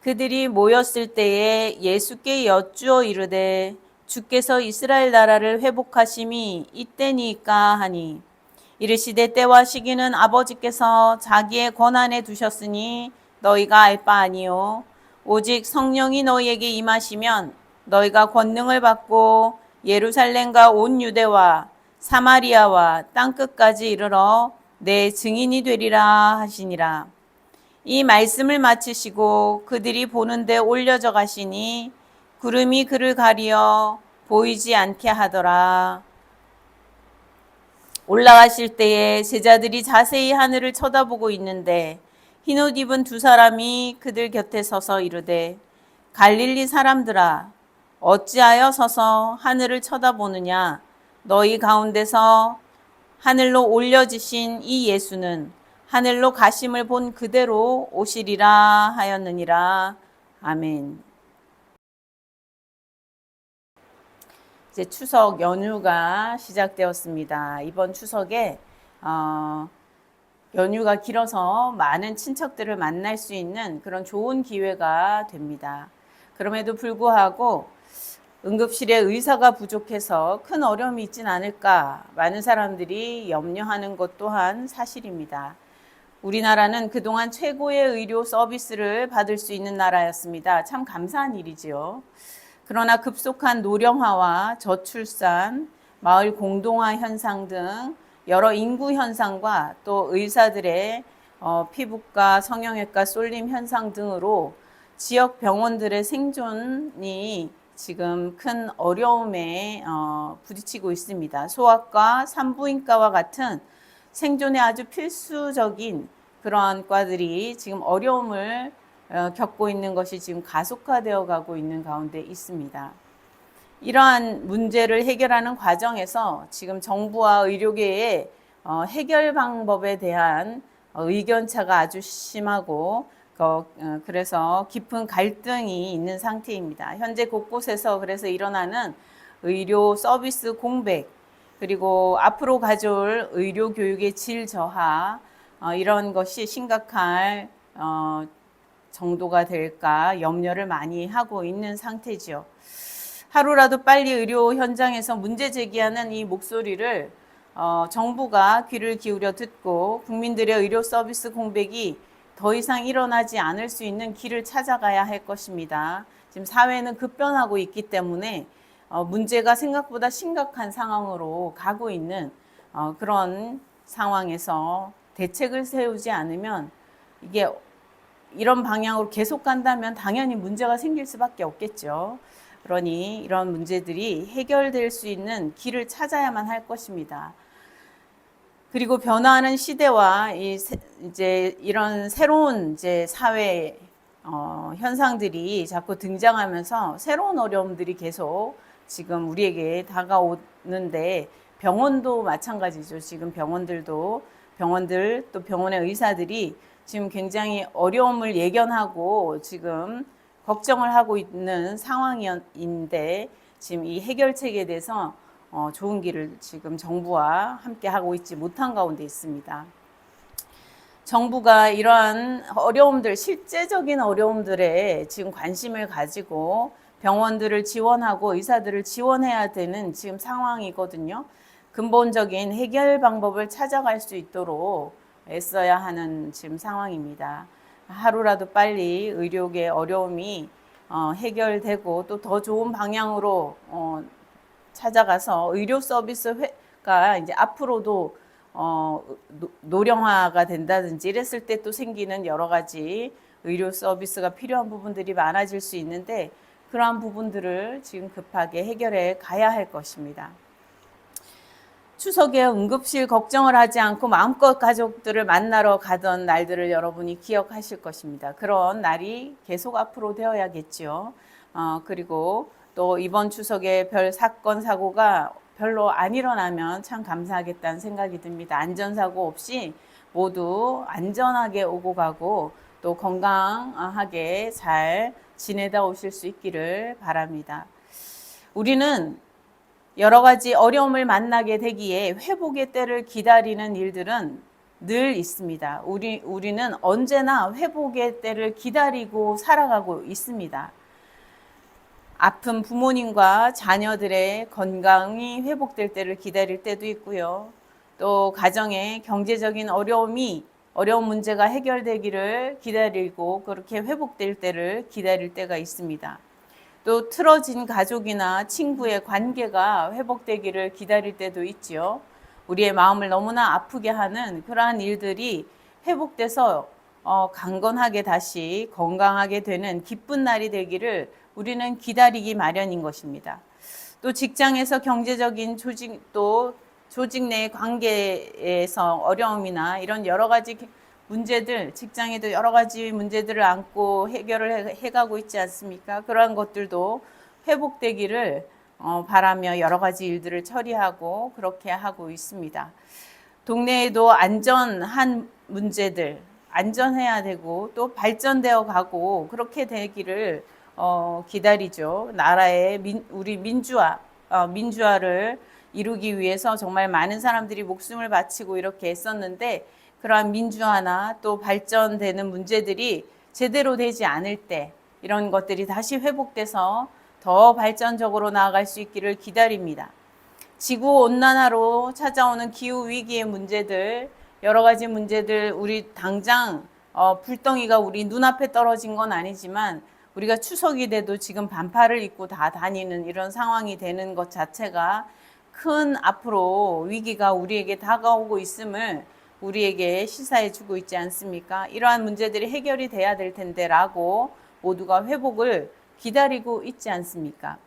그들이 모였을 때에 예수께 여쭈어 이르되 주께서 이스라엘 나라를 회복하심이 이때니까 하니 이르시되 때와 시기는 아버지께서 자기의 권한에 두셨으니 너희가 알 바 아니요 오직 성령이 너희에게 임하시면 너희가 권능을 받고 예루살렘과 온 유대와 사마리아와 땅끝까지 이르러 내 증인이 되리라 하시니라. 이 말씀을 마치시고 그들이 보는데 올려져 가시니 구름이 그를 가리어 보이지 않게 하더라. 올라가실 때에 제자들이 자세히 하늘을 쳐다보고 있는데 흰옷 입은 두 사람이 그들 곁에 서서 이르되 갈릴리 사람들아 어찌하여 서서 하늘을 쳐다보느냐 너희 가운데서 하늘로 올려지신 이 예수는 하늘로 가심을 본 그대로 오시리라 하였느니라. 아멘. 이제 추석 연휴가 시작되었습니다. 이번 추석에 연휴가 길어서 많은 친척들을 만날 수 있는 그런 좋은 기회가 됩니다. 그럼에도 불구하고 응급실에 의사가 부족해서 큰 어려움이 있진 않을까 많은 사람들이 염려하는 것 또한 사실입니다. 우리나라는 그동안 최고의 의료 서비스를 받을 수 있는 나라였습니다. 참 감사한 일이지요. 그러나 급속한 노령화와 저출산, 마을 공동화 현상 등 여러 인구 현상과 또 의사들의 피부과, 성형외과 쏠림 현상 등으로 지역 병원들의 생존이 지금 큰 어려움에 부딪히고 있습니다. 소아과, 산부인과와 같은 생존에 아주 필수적인 그러한 과들이 지금 어려움을 겪고 있는 것이 지금 가속화되어 가고 있는 가운데 있습니다. 이러한 문제를 해결하는 과정에서 지금 정부와 의료계의 해결 방법에 대한 의견차가 아주 심하고 그래서 깊은 갈등이 있는 상태입니다. 현재 곳곳에서 그래서 일어나는 의료 서비스 공백 그리고 앞으로 가져올 의료 교육의 질 저하 이런 것이 심각할 정도가 될까 염려를 많이 하고 있는 상태지요. 하루라도 빨리 의료 현장에서 문제 제기하는 이 목소리를 정부가 귀를 기울여 듣고 국민들의 의료 서비스 공백이 더 이상 일어나지 않을 수 있는 길을 찾아가야 할 것입니다. 지금 사회는 급변하고 있기 때문에 문제가 생각보다 심각한 상황으로 가고 있는 그런 상황에서 대책을 세우지 않으면 이게 이런 방향으로 계속 간다면 당연히 문제가 생길 수밖에 없겠죠. 그러니 이런 문제들이 해결될 수 있는 길을 찾아야만 할 것입니다. 그리고 변화하는 시대와 이제 이런 새로운 이제 사회 현상들이 자꾸 등장하면서 새로운 어려움들이 계속 지금 우리에게 다가오는데 병원도 마찬가지죠. 지금 병원들 또 병원의 의사들이 지금 굉장히 어려움을 예견하고 지금 걱정을 하고 있는 상황인데 지금 이 해결책에 대해서 좋은 길을 지금 정부와 함께 하고 있지 못한 가운데 있습니다. 정부가 이러한 어려움들, 실제적인 어려움들에 지금 관심을 가지고 병원들을 지원하고 의사들을 지원해야 되는 지금 상황이거든요. 근본적인 해결 방법을 찾아갈 수 있도록 애써야 하는 지금 상황입니다. 하루라도 빨리 의료계 어려움이 해결되고 또 더 좋은 방향으로 찾아가서 의료 서비스가 이제 앞으로도 노령화가 된다든지 이랬을 때 또 생기는 여러 가지 의료 서비스가 필요한 부분들이 많아질 수 있는데 그러한 부분들을 지금 급하게 해결해 가야 할 것입니다. 추석에 응급실 걱정을 하지 않고 마음껏 가족들을 만나러 가던 날들을 여러분이 기억하실 것입니다. 그런 날이 계속 앞으로 되어야겠죠. 그리고 또 이번 추석에 별 사건 사고가 별로 안 일어나면 참 감사하겠다는 생각이 듭니다. 안전사고 없이 모두 안전하게 오고 가고 또 건강하게 잘 지내다 오실 수 있기를 바랍니다. 우리는 여러 가지 어려움을 만나게 되기에 회복의 때를 기다리는 일들은 늘 있습니다. 우리는 언제나 회복의 때를 기다리고 살아가고 있습니다. 아픈 부모님과 자녀들의 건강이 회복될 때를 기다릴 때도 있고요. 또 가정의 경제적인 어려운 문제가 해결되기를 기다리고 그렇게 회복될 때를 기다릴 때가 있습니다. 또 틀어진 가족이나 친구의 관계가 회복되기를 기다릴 때도 있지요. 우리의 마음을 너무나 아프게 하는 그러한 일들이 회복돼서 강건하게 다시 건강하게 되는 기쁜 날이 되기를 우리는 기다리기 마련인 것입니다. 또 직장에서 경제적인 조직 내 관계에서 어려움이나 이런 여러 가지 문제들, 직장에도 여러 가지 문제들을 안고 해결을 해가고 있지 않습니까? 그러한 것들도 회복되기를 바라며 여러 가지 일들을 처리하고 그렇게 하고 있습니다. 동네에도 안전한 문제들, 안전해야 되고 또 발전되어 가고 그렇게 되기를 기다리죠. 나라의 우리 민주화를 이루기 위해서 정말 많은 사람들이 목숨을 바치고 이렇게 했었는데 그러한 민주화나 또 발전되는 문제들이 제대로 되지 않을 때 이런 것들이 다시 회복돼서 더 발전적으로 나아갈 수 있기를 기다립니다. 지구 온난화로 찾아오는 기후 위기의 문제들, 여러 가지 문제들 우리 당장 불덩이가 우리 눈앞에 떨어진 건 아니지만 우리가 추석이 돼도 지금 반팔을 입고 다 다니는 이런 상황이 되는 것 자체가 큰 앞으로 위기가 우리에게 다가오고 있음을 우리에게 시사해 주고 있지 않습니까? 이러한 문제들이 해결이 돼야 될 텐데 라고 모두가 회복을 기다리고 있지 않습니까?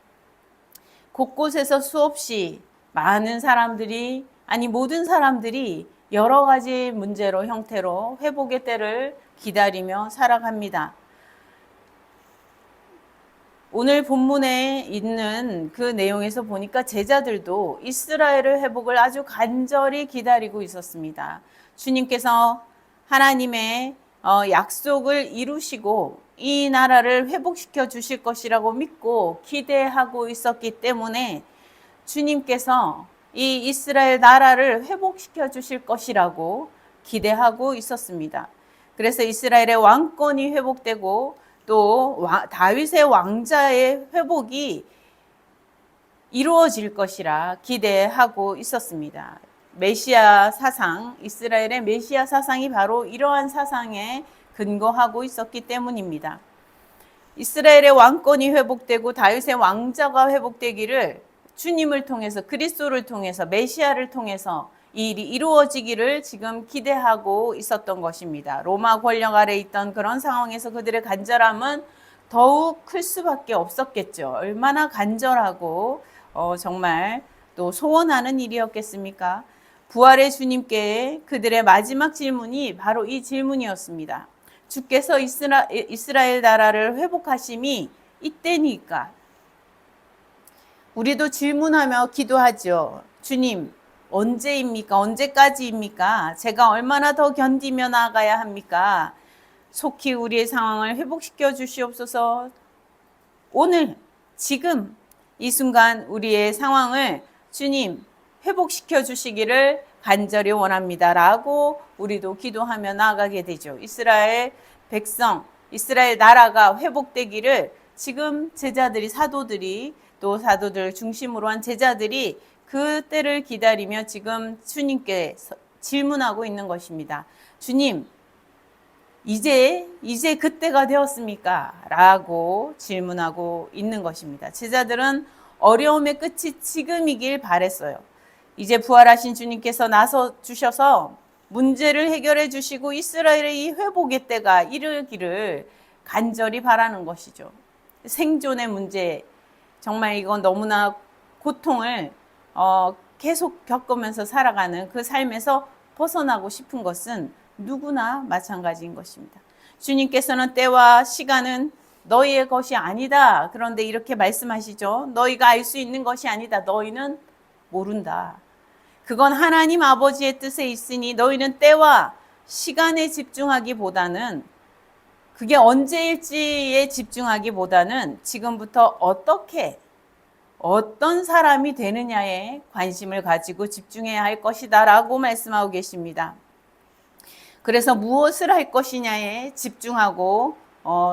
곳곳에서 수없이 많은 사람들이 모든 사람들이 여러 가지 문제로 형태로 회복의 때를 기다리며 살아갑니다. 오늘 본문에 있는 그 내용에서 보니까 제자들도 이스라엘의 회복을 아주 간절히 기다리고 있었습니다. 주님께서 하나님의 약속을 이루시고 이 나라를 회복시켜 주실 것이라고 믿고 기대하고 있었기 때문에 주님께서 이 이스라엘 나라를 회복시켜 주실 것이라고 기대하고 있었습니다. 그래서 이스라엘의 왕권이 회복되고 또 다윗의 왕자의 회복이 이루어질 것이라 기대하고 있었습니다. 메시아 사상, 이스라엘의 메시아 사상이 바로 이러한 사상에 근거하고 있었기 때문입니다. 이스라엘의 왕권이 회복되고 다윗의 왕자가 회복되기를 주님을 통해서, 그리스도를 통해서, 메시아를 통해서 이 일이 이루어지기를 지금 기대하고 있었던 것입니다. 로마 권력 아래 있던 그런 상황에서 그들의 간절함은 더욱 클 수밖에 없었겠죠. 얼마나 간절하고 정말 또 소원하는 일이었겠습니까? 부활의 주님께 그들의 마지막 질문이 바로 이 질문이었습니다. 주께서 이스라엘 나라를 회복하심이 이때니까. 우리도 질문하며 기도하죠. 주님, 언제입니까? 언제까지입니까? 제가 얼마나 더 견디며 나아가야 합니까? 속히 우리의 상황을 회복시켜 주시옵소서. 오늘, 지금, 이 순간 우리의 상황을 주님 회복시켜 주시기를 간절히 원합니다. 라고 우리도 기도하며 나아가게 되죠. 이스라엘 백성, 이스라엘 나라가 회복되기를 지금 제자들이, 또 사도들 중심으로 한 제자들이 그 때를 기다리며 지금 주님께 질문하고 있는 것입니다. 주님, 이제 그때가 되었습니까? 라고 질문하고 있는 것입니다. 제자들은 어려움의 끝이 지금이길 바랬어요. 이제 부활하신 주님께서 나서 주셔서 문제를 해결해 주시고 이스라엘의 이 회복의 때가 이르기를 간절히 바라는 것이죠. 생존의 문제, 정말 이건 너무나 고통을 계속 겪으면서 살아가는 그 삶에서 벗어나고 싶은 것은 누구나 마찬가지인 것입니다. 주님께서는 때와 시간은 너희의 것이 아니다. 그런데 이렇게 말씀하시죠. 너희가 알 수 있는 것이 아니다. 너희는 모른다. 그건 하나님 아버지의 뜻에 있으니 너희는 때와 시간에 집중하기보다는, 그게 언제일지에 집중하기보다는 지금부터 어떤 사람이 되느냐에 관심을 가지고 집중해야 할 것이다 라고 말씀하고 계십니다. 그래서 무엇을 할 것이냐에 집중하고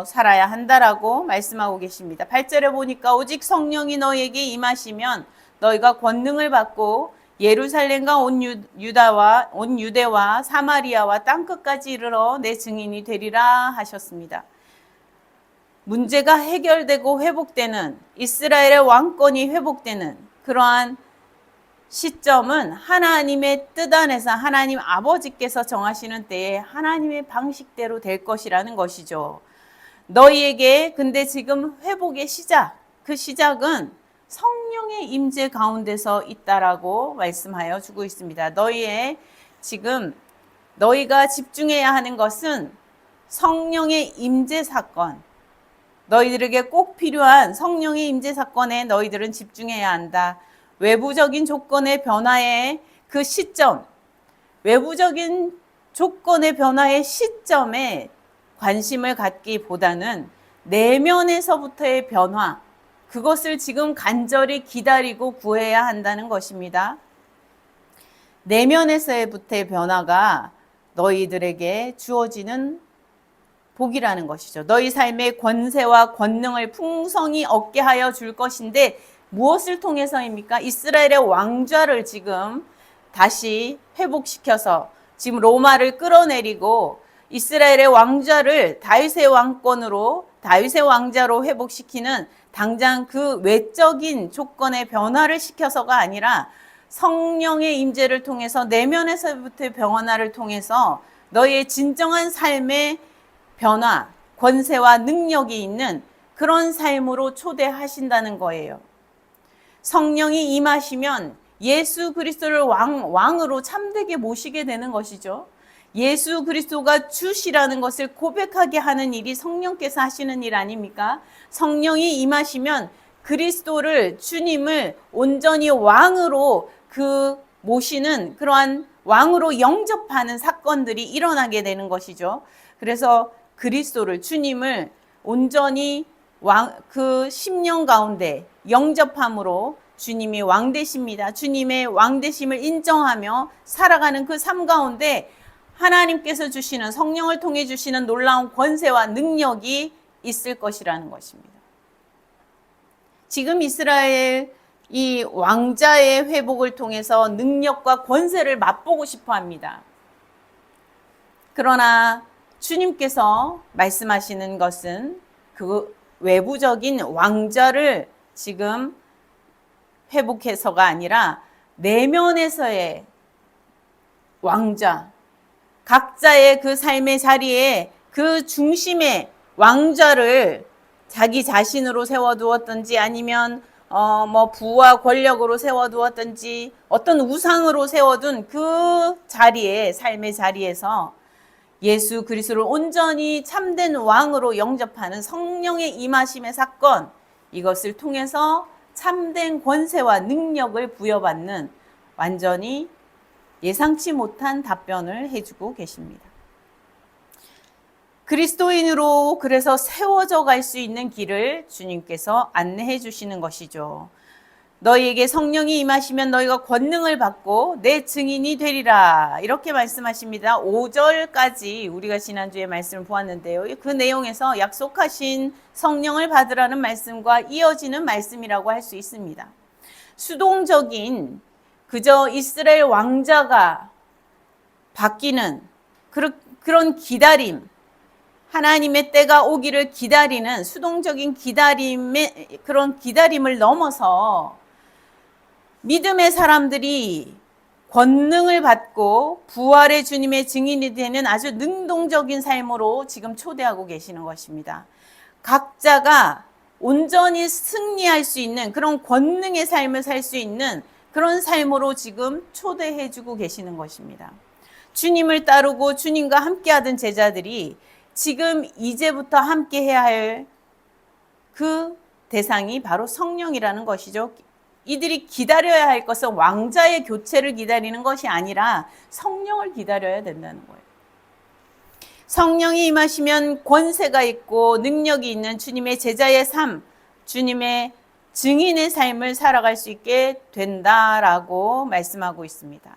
살아야 한다라고 말씀하고 계십니다. 8절에 보니까 오직 성령이 너희에게 임하시면 너희가 권능을 받고 예루살렘과 온 유대와 사마리아와 땅끝까지 이르러 내 증인이 되리라 하셨습니다. 문제가 해결되고 회복되는, 이스라엘의 왕권이 회복되는 그러한 시점은 하나님의 뜻 안에서 하나님 아버지께서 정하시는 때에 하나님의 방식대로 될 것이라는 것이죠. 너희에게 근데 지금 회복의 시작, 그 시작은 성령의 임재 가운데서 있다라고 말씀하여 주고 있습니다. 너희가 집중해야 하는 것은 성령의 임재 사건, 너희들에게 꼭 필요한 성령의 임재 사건에 너희들은 집중해야 한다. 외부적인 조건의 변화의 그 시점, 외부적인 조건의 변화의 시점에 관심을 갖기보다는 내면에서부터의 변화, 그것을 지금 간절히 기다리고 구해야 한다는 것입니다. 내면에서부터의 변화가 너희들에게 주어지는 복이라는 것이죠. 너희 삶의 권세와 권능을 풍성히 얻게 하여 줄 것인데 무엇을 통해서입니까? 이스라엘의 왕좌를 지금 다시 회복시켜서 지금 로마를 끌어내리고 이스라엘의 왕좌를 다윗의 왕권으로 다윗의 왕자로 회복시키는 당장 그 외적인 조건의 변화를 시켜서가 아니라 성령의 임재를 통해서 내면에서부터의 변화를 통해서 너희의 진정한 삶의 변화, 권세와 능력이 있는 그런 삶으로 초대하신다는 거예요. 성령이 임하시면 예수 그리스도를 왕으로 참되게 모시게 되는 것이죠. 예수 그리스도가 주시라는 것을 고백하게 하는 일이 성령께서 하시는 일 아닙니까? 성령이 임하시면 그리스도를, 주님을 온전히 왕으로 모시는 그러한 왕으로 영접하는 사건들이 일어나게 되는 것이죠. 그래서 그리스도를, 주님을 온전히 그 10년 가운데 영접함으로 주님이 왕 되십니다. 주님의 왕 되심을 인정하며 살아가는 그 삶 가운데 하나님께서 주시는, 성령을 통해 주시는 놀라운 권세와 능력이 있을 것이라는 것입니다. 지금 이스라엘 이 왕자의 회복을 통해서 능력과 권세를 맛보고 싶어 합니다. 그러나 주님께서 말씀하시는 것은 그 외부적인 왕자를 지금 회복해서가 아니라 내면에서의 왕자, 각자의 그 삶의 자리에 그 중심의 왕자를 자기 자신으로 세워두었든지 아니면 부와 권력으로 세워두었든지 어떤 우상으로 세워둔 그 자리에, 삶의 자리에서 예수 그리스도를 온전히 참된 왕으로 영접하는 성령의 임하심의 사건, 이것을 통해서 참된 권세와 능력을 부여받는 완전히 예상치 못한 답변을 해주고 계십니다. 그리스도인으로 그래서 세워져 갈 수 있는 길을 주님께서 안내해 주시는 것이죠. 너희에게 성령이 임하시면 너희가 권능을 받고 내 증인이 되리라. 이렇게 말씀하십니다. 5절까지 우리가 지난주에 말씀을 보았는데요. 그 내용에서 약속하신 성령을 받으라는 말씀과 이어지는 말씀이라고 할 수 있습니다. 수동적인 그저 이스라엘 왕자가 바뀌는 그런 기다림, 하나님의 때가 오기를 기다리는 수동적인 그런 기다림을 넘어서 믿음의 사람들이 권능을 받고 부활의 주님의 증인이 되는 아주 능동적인 삶으로 지금 초대하고 계시는 것입니다. 각자가 온전히 승리할 수 있는 그런 권능의 삶을 살 수 있는 그런 삶으로 지금 초대해주고 계시는 것입니다. 주님을 따르고 주님과 함께하던 제자들이 지금 이제부터 함께해야 할 그 대상이 바로 성령이라는 것이죠. 이들이 기다려야 할 것은 왕자의 교체를 기다리는 것이 아니라 성령을 기다려야 된다는 거예요. 성령이 임하시면 권세가 있고 능력이 있는 주님의 제자의 삶, 주님의 증인의 삶을 살아갈 수 있게 된다라고 말씀하고 있습니다.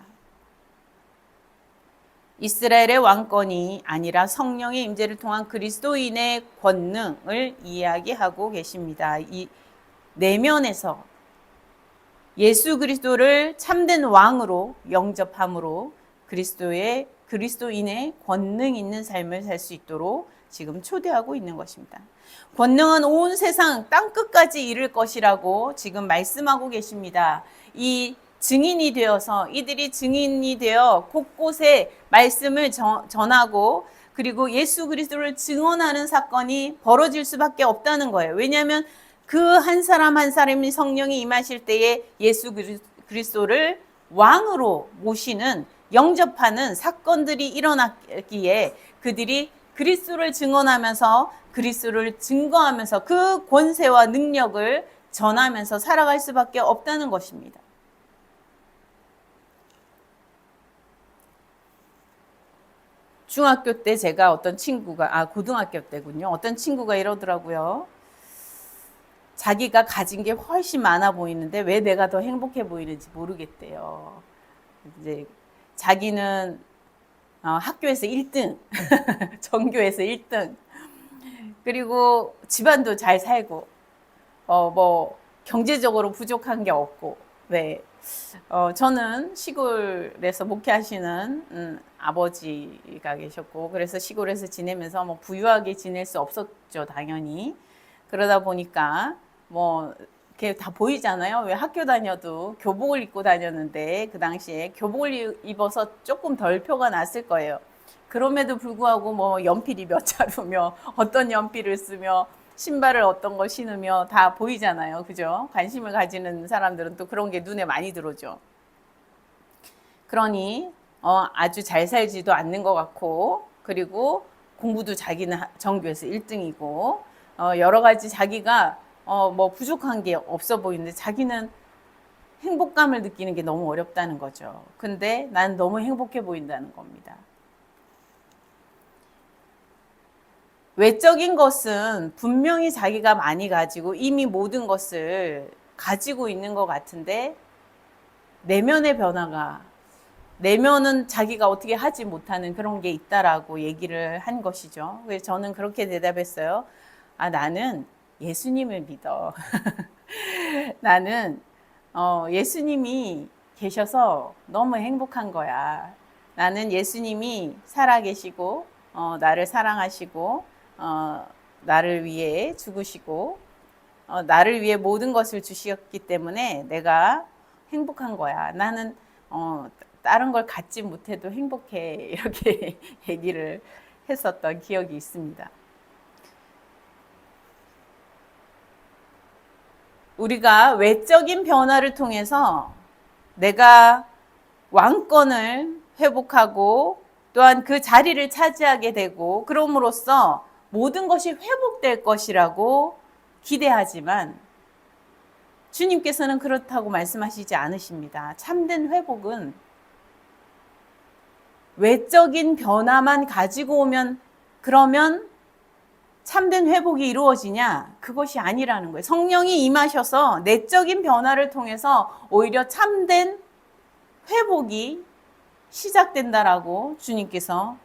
이스라엘의 왕권이 아니라 성령의 임재를 통한 그리스도인의 권능을 이야기하고 계십니다. 이 내면에서 예수 그리스도를 참된 왕으로 영접함으로 그리스도인의 권능 있는 삶을 살 수 있도록 지금 초대하고 있는 것입니다. 권능은 온 세상 땅끝까지 이를 것이라고 지금 말씀하고 계십니다. 이 증인이 되어서 이들이 증인이 되어 곳곳에 말씀을 전하고 그리고 예수 그리스도를 증언하는 사건이 벌어질 수밖에 없다는 거예요. 왜냐하면 그 한 사람 한 사람이 성령이 임하실 때에 예수 그리스도를 왕으로 모시는 영접하는 사건들이 일어났기에 그들이 그리스도를 증언하면서 그리스도를 증거하면서 그 권세와 능력을 전하면서 살아갈 수밖에 없다는 것입니다. 중학교 때 제가 고등학교 때군요. 어떤 친구가 이러더라고요. 자기가 가진 게 훨씬 많아 보이는데 왜 내가 더 행복해 보이는지 모르겠대요. 이제 자기는 학교에서 1등, 전교에서 1등, 그리고 집안도 잘 살고, 경제적으로 부족한 게 없고, 네. 저는 시골에서 목회하시는 아버지가 계셨고, 그래서 시골에서 지내면서 부유하게 지낼 수 없었죠, 당연히. 그러다 보니까, 이렇게 다 보이잖아요. 왜 학교 다녀도 교복을 입고 다녔는데, 그 당시에 교복을 입어서 조금 덜 표가 났을 거예요. 그럼에도 불구하고 연필이 몇 자루며, 어떤 연필을 쓰며, 신발을 어떤 걸 신으며 다 보이잖아요. 그죠? 관심을 가지는 사람들은 또 그런 게 눈에 많이 들어오죠. 그러니 아주 잘 살지도 않는 것 같고, 그리고 공부도 자기는 전교에서 1등이고 여러 가지 자기가 부족한 게 없어 보이는데 자기는 행복감을 느끼는 게 너무 어렵다는 거죠. 근데 난 너무 행복해 보인다는 겁니다. 외적인 것은 분명히 자기가 많이 가지고 이미 모든 것을 가지고 있는 것 같은데 내면의 변화가, 내면은 자기가 어떻게 하지 못하는 그런 게 있다라고 얘기를 한 것이죠. 그래서 저는 그렇게 대답했어요. 나는 예수님을 믿어. 나는 예수님이 계셔서 너무 행복한 거야. 나는 예수님이 살아계시고 나를 사랑하시고 나를 위해 죽으시고 나를 위해 모든 것을 주셨기 때문에 내가 행복한 거야. 나는 다른 걸 갖지 못해도 행복해. 이렇게 얘기를 했었던 기억이 있습니다. 우리가 외적인 변화를 통해서 내가 왕권을 회복하고 또한 그 자리를 차지하게 되고 그럼으로써 모든 것이 회복될 것이라고 기대하지만 주님께서는 그렇다고 말씀하시지 않으십니다. 참된 회복은 외적인 변화만 가지고 오면 그러면 참된 회복이 이루어지냐? 그것이 아니라는 거예요. 성령이 임하셔서 내적인 변화를 통해서 오히려 참된 회복이 시작된다라고 주님께서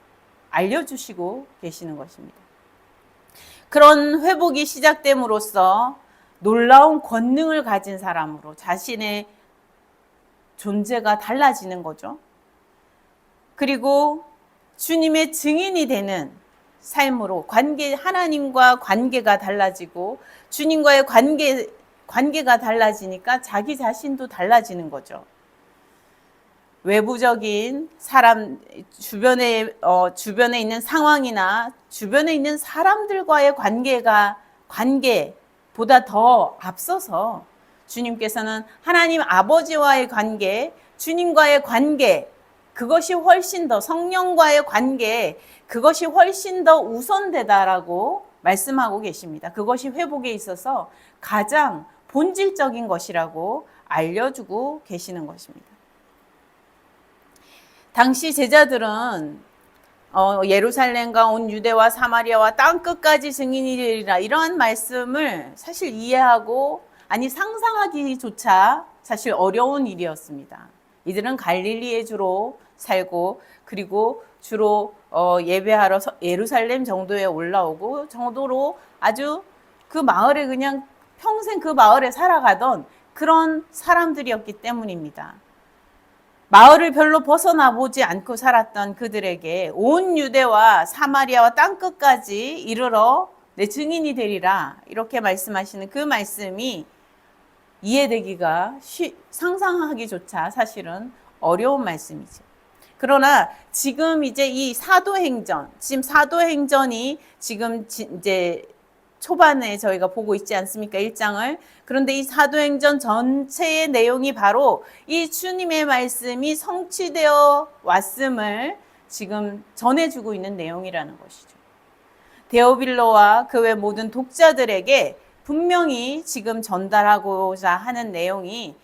알려주시고 계시는 것입니다. 그런 회복이 시작됨으로써 놀라운 권능을 가진 사람으로 자신의 존재가 달라지는 거죠. 그리고 주님의 증인이 되는 삶으로 하나님과 관계가 달라지고 주님과의 관계가 달라지니까 자기 자신도 달라지는 거죠. 외부적인 사람, 주변에 있는 상황이나 주변에 있는 사람들과의 관계보다 더 앞서서 주님께서는 하나님 아버지와의 관계, 주님과의 관계, 그것이 훨씬 더 성령과의 관계, 그것이 훨씬 더 우선되다라고 말씀하고 계십니다. 그것이 회복에 있어서 가장 본질적인 것이라고 알려주고 계시는 것입니다. 당시 제자들은 예루살렘과 온 유대와 사마리아와 땅끝까지 증인이 되리라 이러한 말씀을 사실 이해하고 상상하기조차 사실 어려운 일이었습니다. 이들은 갈릴리에 주로 살고 그리고 주로 예배하러 예루살렘 정도에 올라오고 정도로 아주 그 마을에 그냥 평생 그 마을에 살아가던 그런 사람들이었기 때문입니다. 마을을 별로 벗어나 보지 않고 살았던 그들에게 온 유대와 사마리아와 땅끝까지 이르러 내 증인이 되리라 이렇게 말씀하시는 그 말씀이 이해되기가 상상하기조차 사실은 어려운 말씀이죠. 그러나 지금 이제 이 지금 사도행전이 지금 이제 초반에 저희가 보고 있지 않습니까? 1장을. 그런데 이 사도행전 전체의 내용이 바로 이 주님의 말씀이 성취되어 왔음을 지금 전해주고 있는 내용이라는 것이죠. 데오빌로와 그 외 모든 독자들에게 분명히 지금 전달하고자 하는 내용이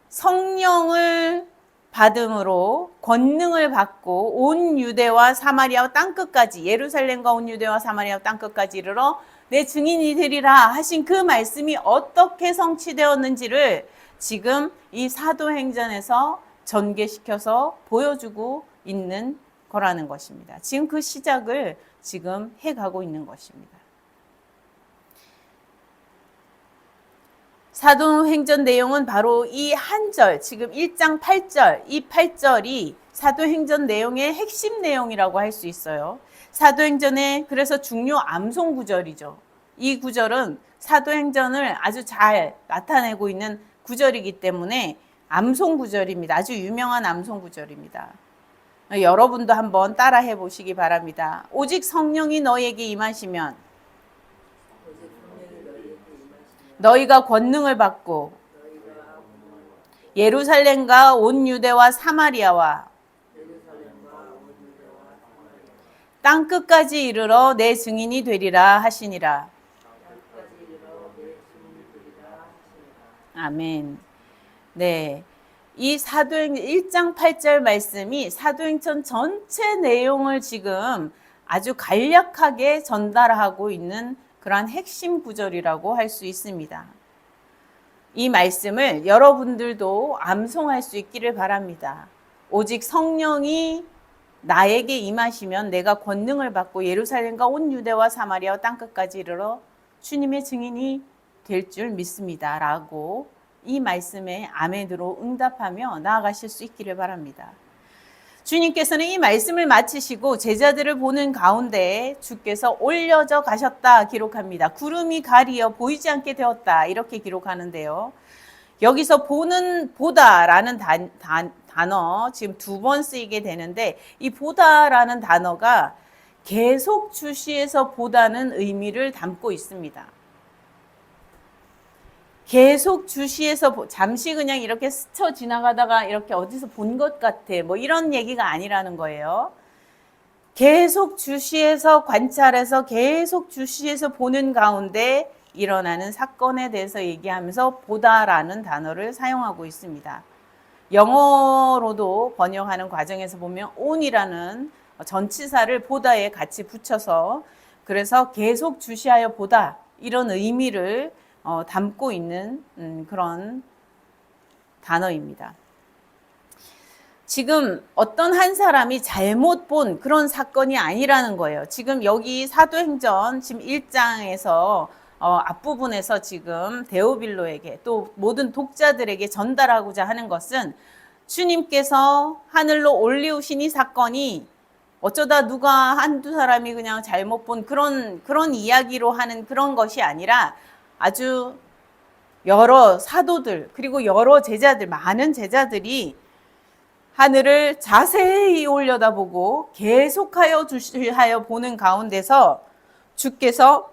성령을 받음으로 권능을 받고 온 유대와 사마리아 땅끝까지 예루살렘과 온 유대와 사마리아 땅끝까지 이르러 내 증인이 되리라 하신 그 말씀이 어떻게 성취되었는지를 지금 이 사도행전에서 전개시켜서 보여주고 있는 거라는 것입니다. 지금 그 시작을 지금 해가고 있는 것입니다. 사도행전 내용은 바로 이 한 절, 지금 1장 8절, 이 8절이 사도행전 내용의 핵심 내용이라고 할 수 있어요. 사도행전의 그래서 중요 암송 구절이죠. 이 구절은 사도행전을 아주 잘 나타내고 있는 구절이기 때문에 암송 구절입니다. 아주 유명한 암송 구절입니다. 여러분도 한번 따라해 보시기 바랍니다. 오직 성령이 너희에게 임하시면 너희가 권능을 받고 예루살렘과 온 유대와 사마리아와 땅끝까지 이르러 내 증인이 되리라 하시니라. 아멘. 네. 이 사도행전 1장 8절 말씀이 사도행전 전체 내용을 지금 아주 간략하게 전달하고 있는 그러한 핵심 구절이라고 할 수 있습니다. 이 말씀을 여러분들도 암송할 수 있기를 바랍니다. 오직 성령이 나에게 임하시면 내가 권능을 받고 예루살렘과 온 유대와 사마리아와 땅끝까지 이르러 주님의 증인이 될 줄 믿습니다. 라고 이 말씀에 아멘으로 응답하며 나아가실 수 있기를 바랍니다. 주님께서는 이 말씀을 마치시고 제자들을 보는 가운데 주께서 올려져 가셨다 기록합니다. 구름이 가리어 보이지 않게 되었다 이렇게 기록하는데요. 여기서 보다라는 단어 지금 2번 쓰이게 되는데 이 보다라는 단어가 계속 주시해서 보다는 의미를 담고 있습니다. 계속 주시해서 잠시 그냥 이렇게 스쳐 지나가다가 이렇게 어디서 본 것 같아 뭐 이런 얘기가 아니라는 거예요. 계속 주시해서 관찰해서 계속 주시해서 보는 가운데 일어나는 사건에 대해서 얘기하면서 보다라는 단어를 사용하고 있습니다. 영어로도 번역하는 과정에서 보면 on이라는 전치사를 보다에 같이 붙여서 그래서 계속 주시하여 보다 이런 의미를 담고 있는 그런 단어입니다. 지금 어떤 한 사람이 잘못 본 그런 사건이 아니라는 거예요. 지금 여기 사도행전 지금 1장에서 앞부분에서 지금 데오빌로에게 또 모든 독자들에게 전달하고자 하는 것은 주님께서 하늘로 올리우신 이 사건이 어쩌다 누가 한두 사람이 그냥 잘못 본 그런 이야기로 하는 그런 것이 아니라 아주 여러 사도들 그리고 여러 제자들 많은 제자들이 하늘을 자세히 올려다보고 계속하여 주시하여 보는 가운데서 주께서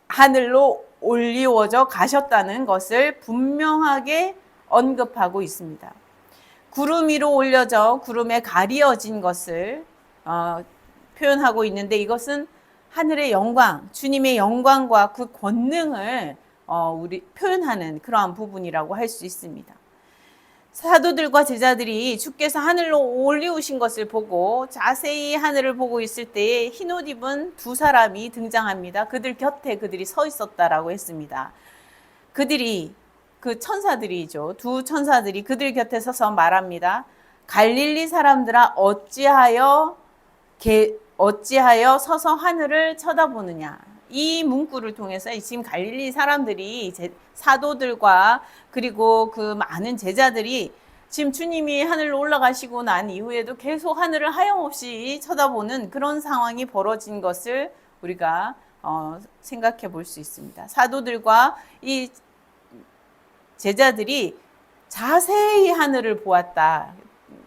하늘로 올리워져 가셨다는 것을 분명하게 언급하고 있습니다. 구름 위로 올려져 구름에 가리어진 것을 표현하고 있는데 이것은 하늘의 영광, 주님의 영광과 그 권능을 우리 표현하는 그러한 부분이라고 할 수 있습니다. 사도들과 제자들이 주께서 하늘로 올리우신 것을 보고 자세히 하늘을 보고 있을 때에 흰옷 입은 두 사람이 등장합니다. 그들 곁에 그들이 서 있었다라고 했습니다. 그들이 그 천사들이죠. 두 천사들이 그들 곁에 서서 말합니다. 갈릴리 사람들아 어찌하여 어찌하여 서서 하늘을 쳐다보느냐. 이 문구를 통해서 지금 갈릴리 사람들이 사도들과 그리고 그 많은 제자들이 지금 주님이 하늘로 올라가시고 난 이후에도 계속 하늘을 하염없이 쳐다보는 그런 상황이 벌어진 것을 우리가 생각해 볼 수 있습니다. 사도들과 이 제자들이 자세히 하늘을 보았다.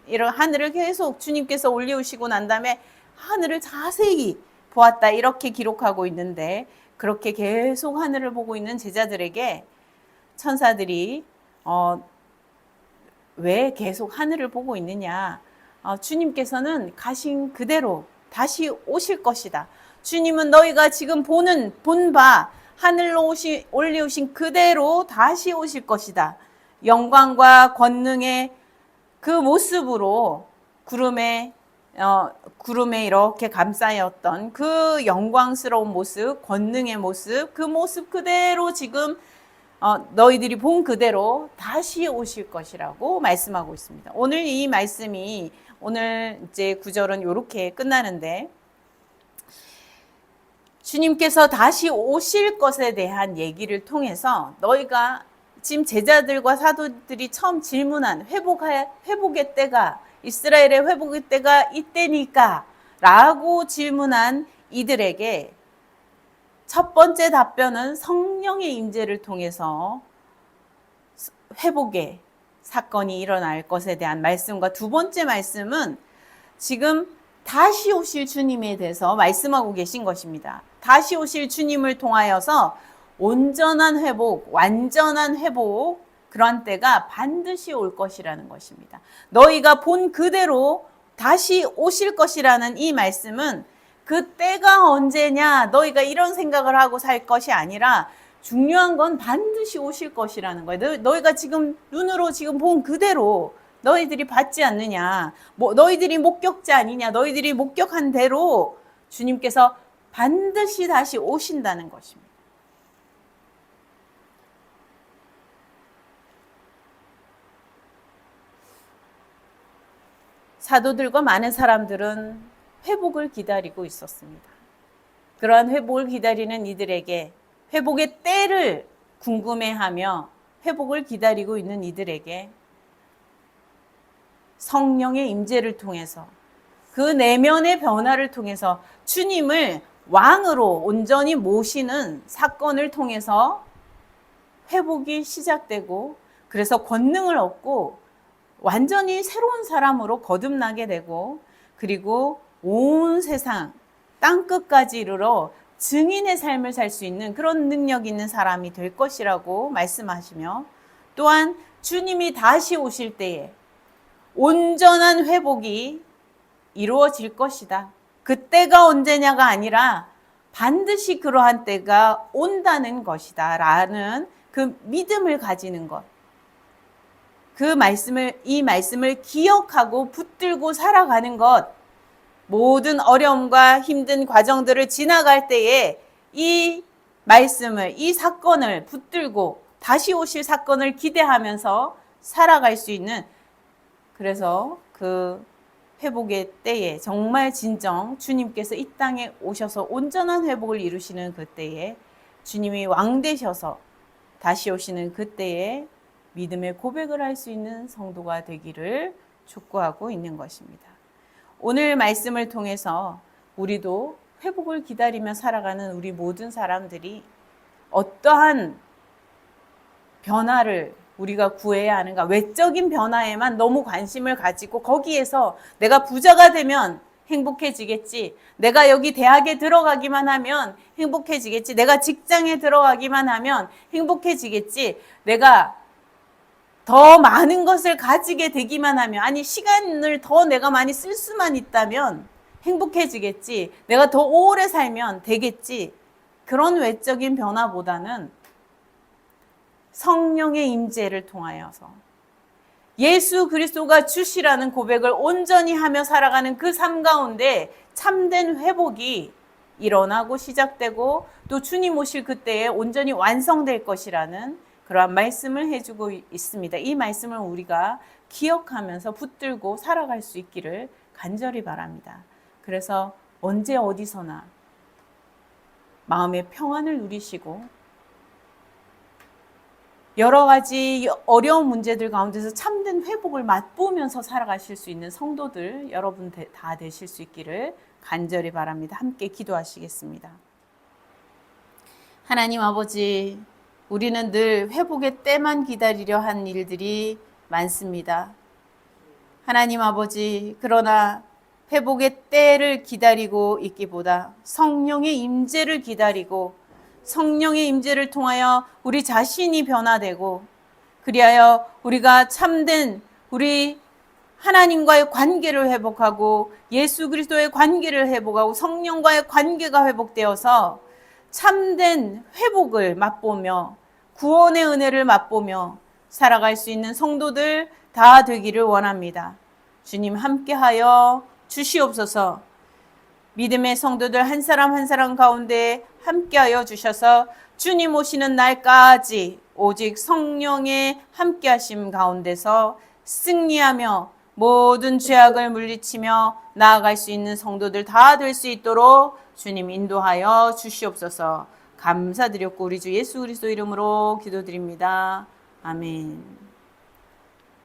이런 하늘을 계속 주님께서 올리우시고 난 다음에 하늘을 자세히 보았다. 이렇게 기록하고 있는데, 그렇게 계속 하늘을 보고 있는 제자들에게 천사들이 왜 계속 하늘을 보고 있느냐. 주님께서는 가신 그대로 다시 오실 것이다. 주님은 너희가 지금 본 바 하늘로 올리우신 그대로 다시 오실 것이다. 영광과 권능의 그 모습으로 구름에 이렇게 감싸였던 그 영광스러운 모습, 권능의 모습, 그 모습 그대로 지금 너희들이 본 그대로 다시 오실 것이라고 말씀하고 있습니다. 오늘 이 말씀이 오늘 이제 9절은 이렇게 끝나는데, 주님께서 다시 오실 것에 대한 얘기를 통해서 너희가 지금 제자들과 사도들이 처음 질문한 회복의 때가, 이스라엘의 회복의 때가 이때니까 라고 질문한 이들에게 첫 번째 답변은 성령의 임재를 통해서 회복의 사건이 일어날 것에 대한 말씀과, 두 번째 말씀은 지금 다시 오실 주님에 대해서 말씀하고 계신 것입니다. 다시 오실 주님을 통하여서 온전한 회복, 완전한 회복, 그러한 때가 반드시 올 것이라는 것입니다. 너희가 본 그대로 다시 오실 것이라는 이 말씀은 그 때가 언제냐, 너희가 이런 생각을 하고 살 것이 아니라 중요한 건 반드시 오실 것이라는 거예요. 너희가 지금 눈으로 지금 본 그대로 너희들이 받지 않느냐, 너희들이 목격자 아니냐, 너희들이 목격한 대로 주님께서 반드시 다시 오신다는 것입니다. 사도들과 많은 사람들은 회복을 기다리고 있었습니다. 그러한 회복을 기다리는 이들에게, 회복의 때를 궁금해하며 회복을 기다리고 있는 이들에게 성령의 임재를 통해서, 그 내면의 변화를 통해서 주님을 왕으로 온전히 모시는 사건을 통해서 회복이 시작되고, 그래서 권능을 얻고 완전히 새로운 사람으로 거듭나게 되고, 그리고 온 세상 땅끝까지 이르러 증인의 삶을 살 수 있는 그런 능력 있는 사람이 될 것이라고 말씀하시며, 또한 주님이 다시 오실 때에 온전한 회복이 이루어질 것이다. 그때가 언제냐가 아니라 반드시 그러한 때가 온다는 것이다 라는 그 믿음을 가지는 것, 이 말씀을 기억하고 붙들고 살아가는 것, 모든 어려움과 힘든 과정들을 지나갈 때에 이 말씀을, 이 사건을 붙들고 다시 오실 사건을 기대하면서 살아갈 수 있는, 그래서 그 회복의 때에 정말 진정 주님께서 이 땅에 오셔서 온전한 회복을 이루시는 그때에, 주님이 왕 되셔서 다시 오시는 그때에 믿음의 고백을 할 수 있는 성도가 되기를 축복하고 있는 것입니다. 오늘 말씀을 통해서 우리도 회복을 기다리며 살아가는 우리 모든 사람들이 어떠한 변화를 우리가 구해야 하는가, 외적인 변화에만 너무 관심을 가지고 거기에서 내가 부자가 되면 행복해지겠지, 내가 여기 대학에 들어가기만 하면 행복해지겠지, 내가 직장에 들어가기만 하면 행복해지겠지, 내가 더 많은 것을 가지게 되기만 하면, 아니 시간을 더 내가 많이 쓸 수만 있다면 행복해지겠지, 내가 더 오래 살면 되겠지, 그런 외적인 변화보다는 성령의 임재를 통하여서 예수 그리스도가 주시라는 고백을 온전히 하며 살아가는 그 삶 가운데 참된 회복이 일어나고 시작되고, 또 주님 오실 그때에 온전히 완성될 것이라는 그러한 말씀을 해주고 있습니다. 이 말씀을 우리가 기억하면서 붙들고 살아갈 수 있기를 간절히 바랍니다. 그래서 언제 어디서나 마음의 평안을 누리시고 여러 가지 어려운 문제들 가운데서 참된 회복을 맛보면서 살아가실 수 있는 성도들 여러분 다 되실 수 있기를 간절히 바랍니다. 함께 기도하시겠습니다. 하나님 아버지, 우리는 늘 회복의 때만 기다리려 한 일들이 많습니다. 하나님 아버지, 그러나 회복의 때를 기다리고 있기보다 성령의 임재를 기다리고 성령의 임재를 통하여 우리 자신이 변화되고 그리하여 우리가 참된 우리 하나님과의 관계를 회복하고 예수 그리스도의 관계를 회복하고 성령과의 관계가 회복되어서 참된 회복을 맛보며 구원의 은혜를 맛보며 살아갈 수 있는 성도들 다 되기를 원합니다. 주님 함께하여 주시옵소서. 믿음의 성도들 한 사람 한 사람 가운데 함께하여 주셔서 주님 오시는 날까지 오직 성령의 함께하심 가운데서 승리하며 모든 죄악을 물리치며 나아갈 수 있는 성도들 다 될 수 있도록 주님 인도하여 주시옵소서. 감사드렸고 우리 주 예수 그리스도 이름으로 기도드립니다. 아멘.